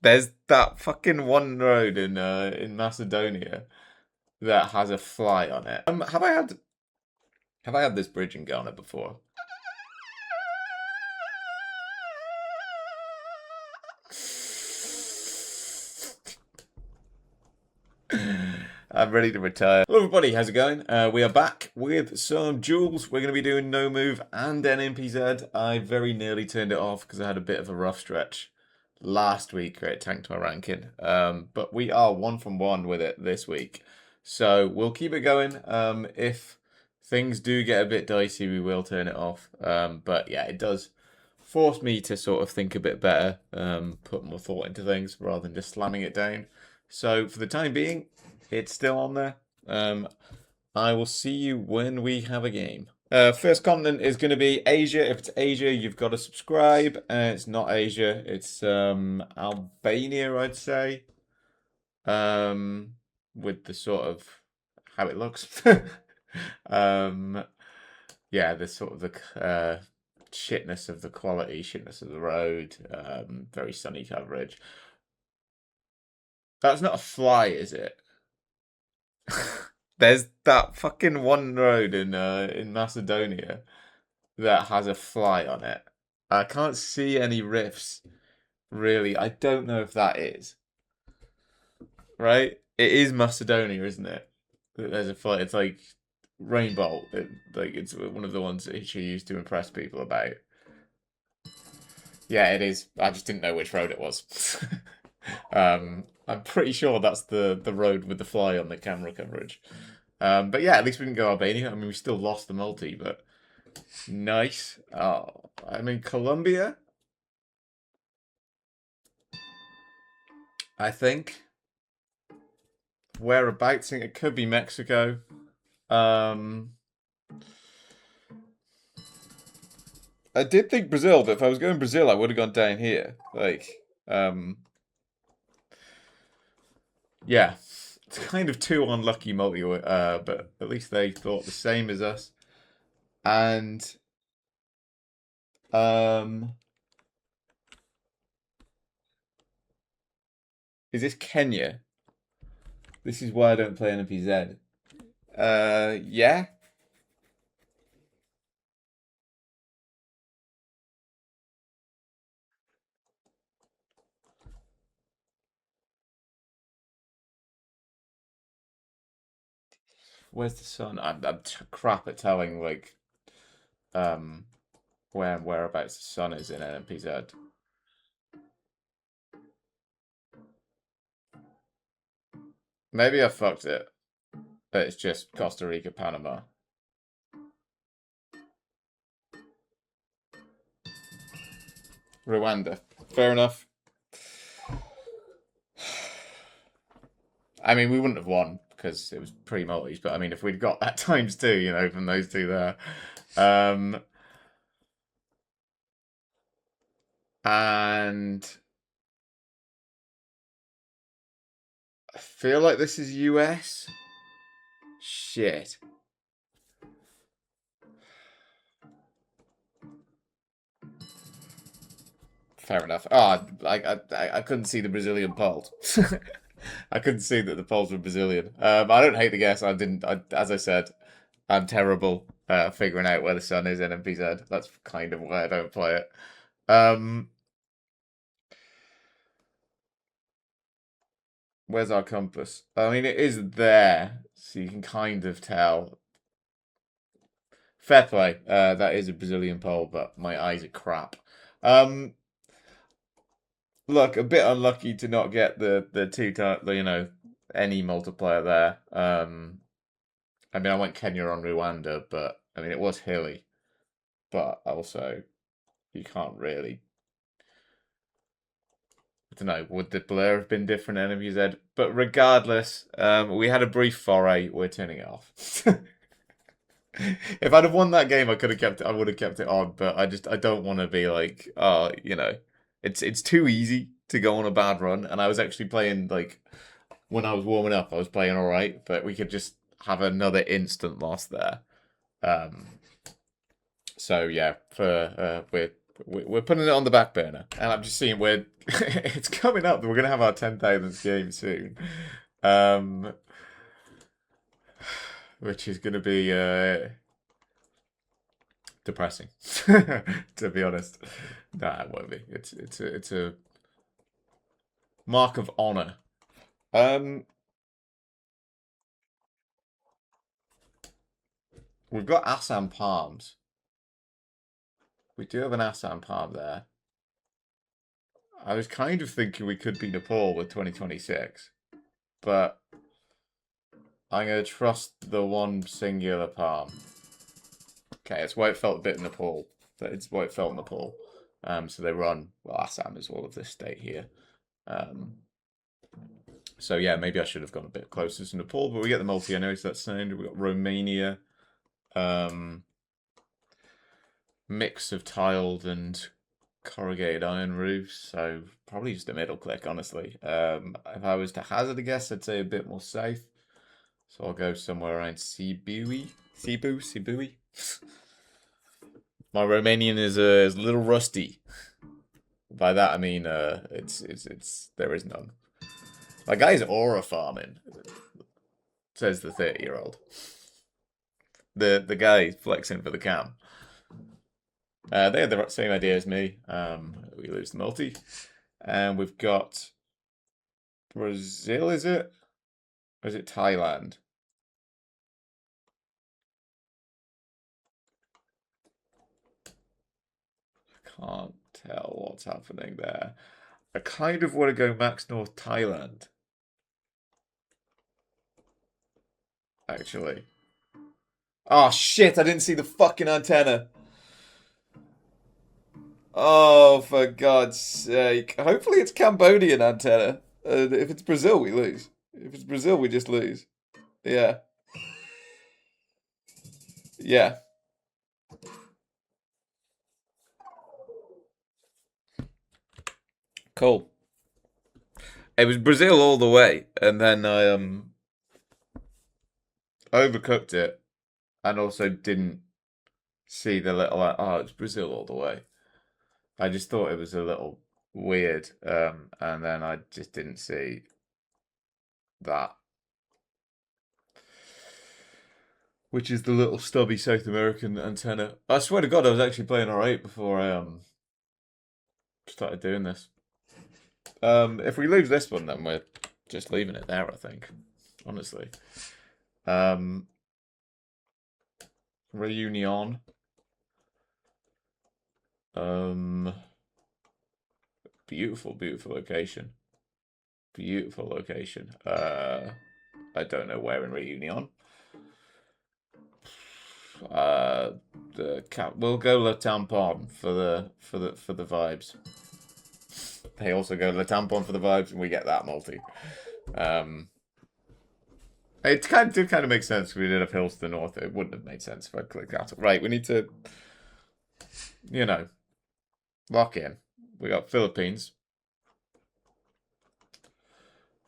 There's that fucking one road in Macedonia that has a fly on it. Have I had this bridge in Ghana before? I'm ready to retire. Hello everybody, how's it going? We are back with some duels. We're going to be doing No Move and NMPZ. I very nearly turned it off because I had a bit of a rough stretch last week where it tanked my ranking. But we are 1 from 1 with it this week. So we'll keep it going. If things do get a bit dicey, we will turn it off. But yeah, it does force me to sort of think a bit better, put more thought into things rather than just slamming it down. So for the time being, it's still on there. I will see you when we have a game. First continent is going to be Asia. If it's Asia, you've got to subscribe. It's not Asia. It's Albania, I'd say. With the sort of how it looks. Yeah, the sort of the shitness of the quality, shitness of the road. Very sunny coverage. That's not a fly, is it? There's that fucking one road in Macedonia that has a fly on it. I can't see any riffs, really. I don't know if that is. Right? It is Macedonia, isn't it? There's a fly. It's like Rainbow. It's one of the ones that she used to impress people about. Yeah, it is. I just didn't know which road it was. I'm pretty sure that's the road with the fly on the camera coverage. But yeah, at least we didn't go Albania. I mean, we still lost the multi, but nice. Oh, I mean, Colombia, I think. Whereabouts? I think it could be Mexico. I did think Brazil, but if I was going Brazil, I would have gone down here. Yeah, it's kind of too unlucky multi, but at least they thought the same as us. And is this Kenya? This is why I don't play NPZ. Yeah. Where's the sun? I'm crap at telling where and whereabouts the sun is in NPZ. Maybe I fucked it. But it's just Costa Rica, Panama. Rwanda. Fair enough. I mean, we wouldn't have won because it was pre-multis, but I mean, if we'd got that times two, from those two there. And I feel like this is US. Shit. Fair enough. Oh, I couldn't see the Brazilian polls. I couldn't see that the polls were Brazilian. I don't hate the guess. I didn't. As I said, I'm terrible figuring out where the sun is in MPZ. That's kind of why I don't play it. Where's our compass? I mean, it is there, so you can kind of tell. Fair play. That is a Brazilian poll, but my eyes are crap. Look, a bit unlucky to not get the any multiplier there. I mean, I went Kenya on Rwanda, but I mean, it was hilly. But also, you can't really. I don't know, would the blur have been different in NMZ? But regardless, we had a brief foray. We're turning it off. If I'd have won that game, I could have kept it. I would have kept it on, but I don't want to be like, it's too easy to go on a bad run. And I was actually playing when I was warming up, I was playing all right, but we could just have another instant loss there. So yeah, we're We're putting it on the back burner, and I'm just seeing where it's coming up. We're gonna have our 10,000th game soon, which is gonna be depressing, to be honest. Nah, it won't be. It's a mark of honor. We've got Assam palms. We do have an Assam palm there. I was kind of thinking we could be Nepal with 2026, but I'm going to trust the one singular palm. Okay, it's why it felt a bit Nepal. It's why it felt Nepal. So they run, well, Assam is all of this state here. So yeah, maybe I should have gone a bit closer to Nepal, but we get the multi anyway, so that's sound. We've got Romania. Mix of tiled and corrugated iron roofs, so probably just a middle click, honestly. If I was to hazard a guess, I'd say a bit more safe. So I'll go somewhere around Cebu. My Romanian is a little rusty. By that I mean it's there is none. My guy's aura farming, says the 30-year-old. The guy flexing for the cam. They had the same idea as me. We lose the multi. And we've got Brazil, is it? Or is it Thailand? I can't tell what's happening there. I kind of want to go Max North Thailand. Actually. Oh shit, I didn't see the fucking antenna. Oh, for God's sake. Hopefully it's Cambodian antenna. If it's Brazil, we lose. If it's Brazil, we just lose. Yeah. Yeah. Cool. It was Brazil all the way, and then I overcooked it, and also didn't see the little oh, it's Brazil all the way. I just thought it was a little weird, and then I just didn't see that, which is the little stubby South American antenna. I swear to God, I was actually playing alright before I started doing this. If we lose this one, then we're just leaving it there, I think. Honestly. Reunion. Beautiful, beautiful location. Beautiful location. I don't know where in Reunion. We'll go Le Tampon for the vibes. They also go Le Tampon for the vibes, and we get that multi. It did kind of make sense if we did have hills to the north. It wouldn't have made sense if I'd clicked that. Right, we need to, lock in. We got Philippines.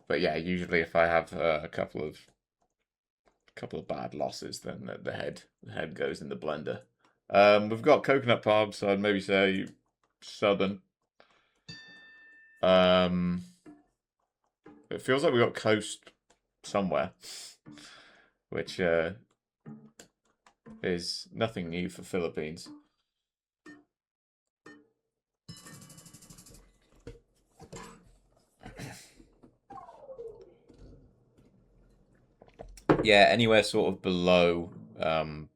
But yeah, usually if I have a couple of bad losses, then the head goes in the blender. We've got coconut palm, so I'd maybe say southern. It feels like we got coast somewhere, which is nothing new for Philippines. Yeah, anywhere sort of below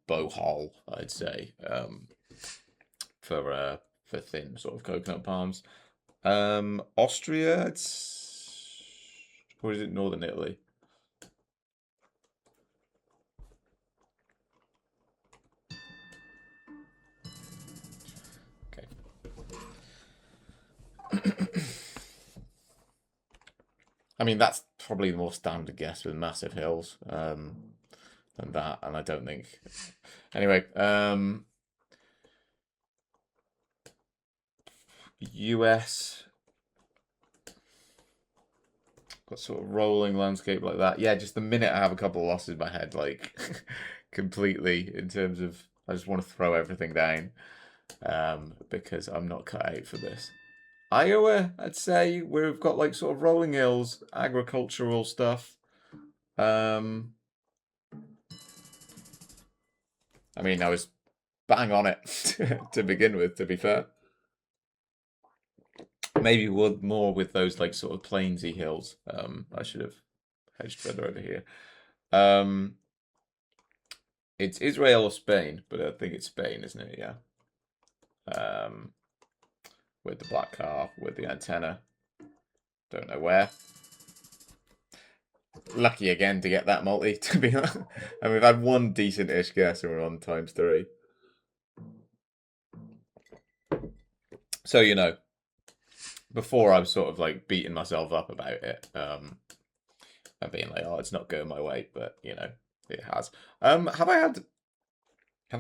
Bohol, I'd say, for thin sort of coconut palms. Austria, or is it Northern Italy? Okay. I mean, that's probably the more standard guess with massive hills than that, and I don't think. Anyway, US. Got sort of rolling landscape like that. Yeah, just the minute I have a couple of losses in my head, like completely in terms of I just want to throw everything down. because I'm not cut out for this. Iowa, I'd say we've got like sort of rolling hills, agricultural stuff. I mean, I was bang on it to begin with, to be fair. Maybe more with those like sort of plainsy hills. I should have hedged further over here. It's Israel or Spain, but I think it's Spain, isn't it? Yeah. With the black car, with the antenna. Don't know where. Lucky again to get that multi, to be honest. And we've had one decent-ish guess and we're on ×3. So, you know, before I was sort of like beating myself up about it. And being like, oh, it's not going my way, but you know, it has. Have I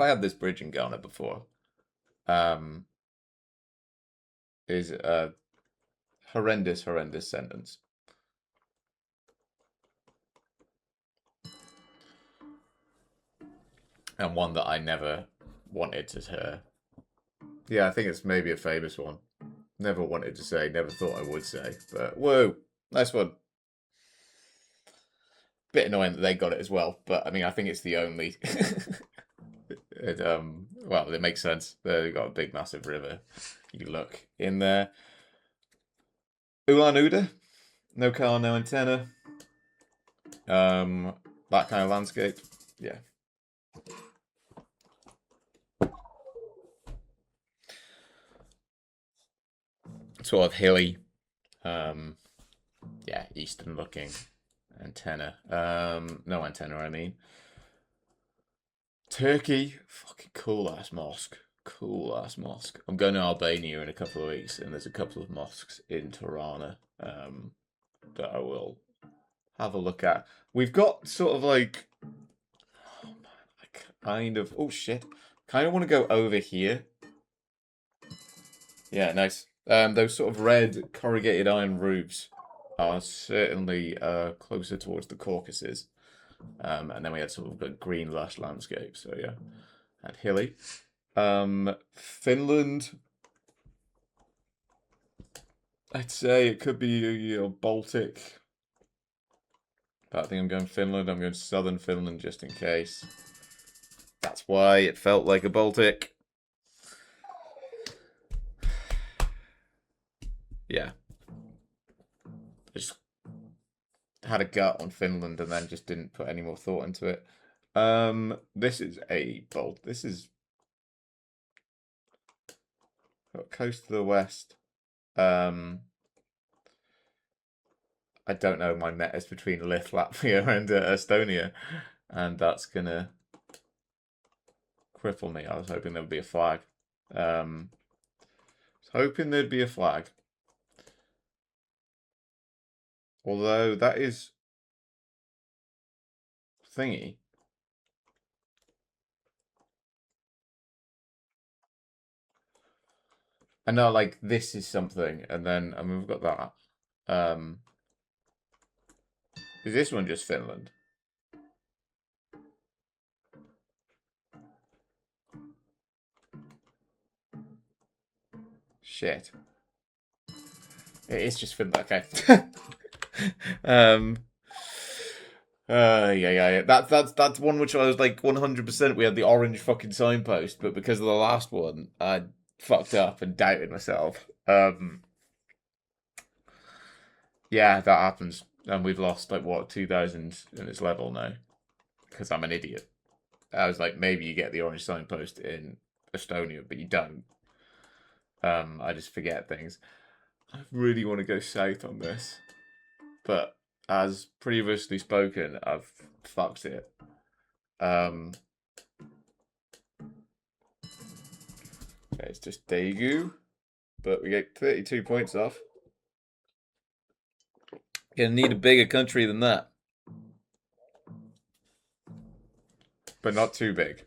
had this bridge in Ghana before? Is a horrendous sentence. And one that I never wanted to hear. Yeah, I think it's maybe a famous one. Never wanted to say, never thought I would say. But whoa, nice one. Bit annoying that they got it as well, but I mean, I think it's the only. Well, it makes sense. They've got a big, massive river. You look in there. Ulan Ude, no car, no antenna. That kind of landscape, yeah. Sort of hilly, yeah, eastern looking antenna. No antenna, I mean. Turkey, fucking cool ass mosque. Cool ass mosque. I'm going to Albania in a couple of weeks, and there's a couple of mosques in Tirana that I will have a look at. We've got sort of like, oh man, oh shit, kind of want to go over here. Yeah, nice. Those sort of red corrugated iron roofs are certainly closer towards the Caucasus. And then we had sort of a green lush landscape, so yeah. And hilly. Finland, I'd say it could be Baltic. But I think I'm going Finland. I'm going southern Finland just in case. That's why it felt like a Baltic. Yeah. Just had a gut on Finland and then just didn't put any more thought into it. This is a bolt. This is coast to the west. I don't know my net is between Latvia and Estonia, and that's gonna cripple me. I was hoping there would be a flag. I was hoping there'd be a flag. Although that is thingy. I know, like, this is something, and then, I mean, we've got that. Is this one just Finland? Shit. It is just Finland, okay. Yeah. That's one which I was like 100%. We had the orange fucking signpost, but because of the last one, I fucked up and doubted myself. Yeah, that happens, and we've lost like what 2,000 in its level now because I'm an idiot. I was like, maybe you get the orange signpost in Estonia, but you don't. I just forget things. I really want to go south on this, but as previously spoken, I've fucked it. Okay, it's just Daegu, but we get 32 points off. Gonna need a bigger country than that, but not too big.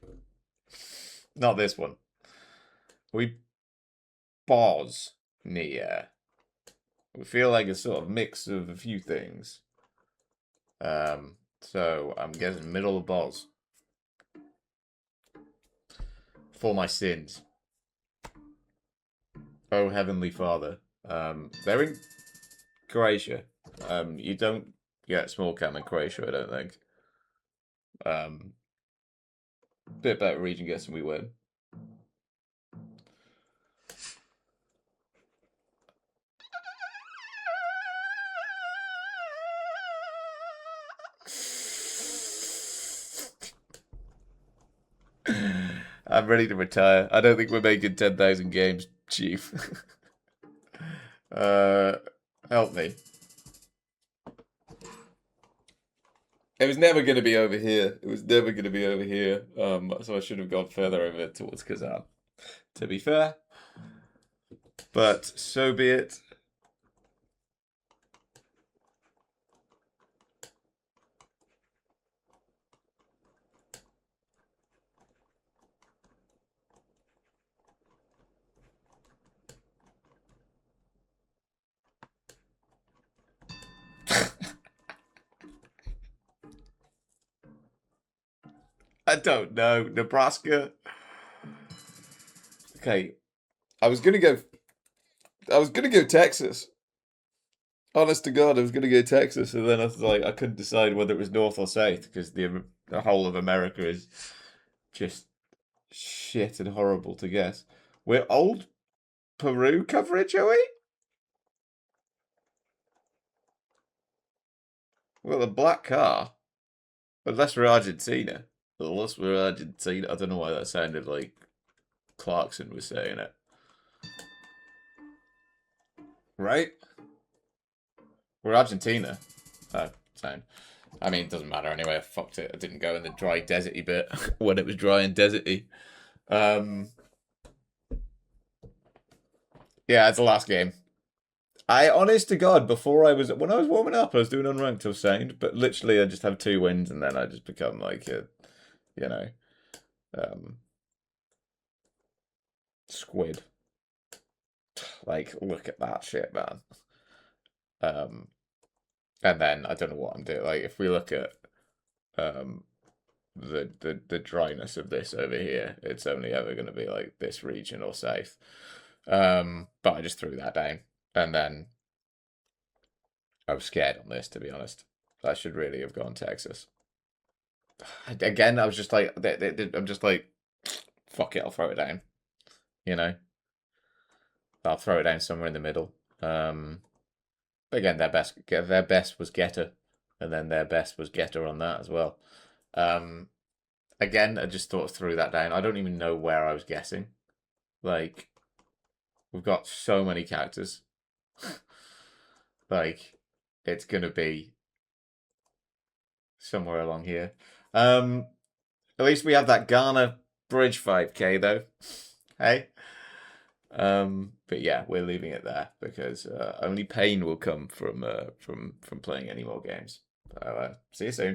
Not this one. We Bosnia. We feel like a sort of mix of a few things. So I'm guessing middle of Bos. For my sins. Oh, Heavenly Father. They're in Croatia. You don't get small cam in Croatia, I don't think. Um, Bit better region guess and we win. I'm ready to retire. I don't think we're making 10,000 games, Chief. uh, Help me. It was never going to be over here. It was never going to be over here. So I should have gone further over towards Kazan. To be fair. But so be it. I don't know. Nebraska. Okay. I was gonna go Texas. Honest to God, I was gonna go Texas, and then I was like, I couldn't decide whether it was north or south because the whole of America is just shit and horrible to guess. We're old Peru coverage, are we? Well, a black car. Unless we're Argentina. Unless we're Argentina. I don't know why that sounded like Clarkson was saying it. Right? We're Argentina. Oh, sound. I mean, it doesn't matter anyway. I fucked it. I didn't go in the dry, deserty bit when it was dry and deserty. Yeah, it's the last game. Honest to God, when I was warming up, I was doing unranked or sound, but literally I just have 2 wins and then I just become like a, you know, um, squid. Like, look at that shit, man. And then I don't know what I'm doing. Like, if we look at um the dryness of this over here, it's only ever going to be like this region or south. But I just threw that down, and then I was scared on this, to be honest. I should really have gone Texas. Again, I was just like, I'm just like, fuck it, I'll throw it down. You know, I'll throw it down somewhere in the middle. But again, their best was Getter, and then their best was Getter on that as well. Again, I just thought threw that down. I don't even know where I was guessing. Like, we've got so many characters. Like, it's gonna be somewhere along here. At least we have that Ghana Bridge 5K though. Hey. But yeah, we're leaving it there because only pain will come from playing any more games. So, see you soon.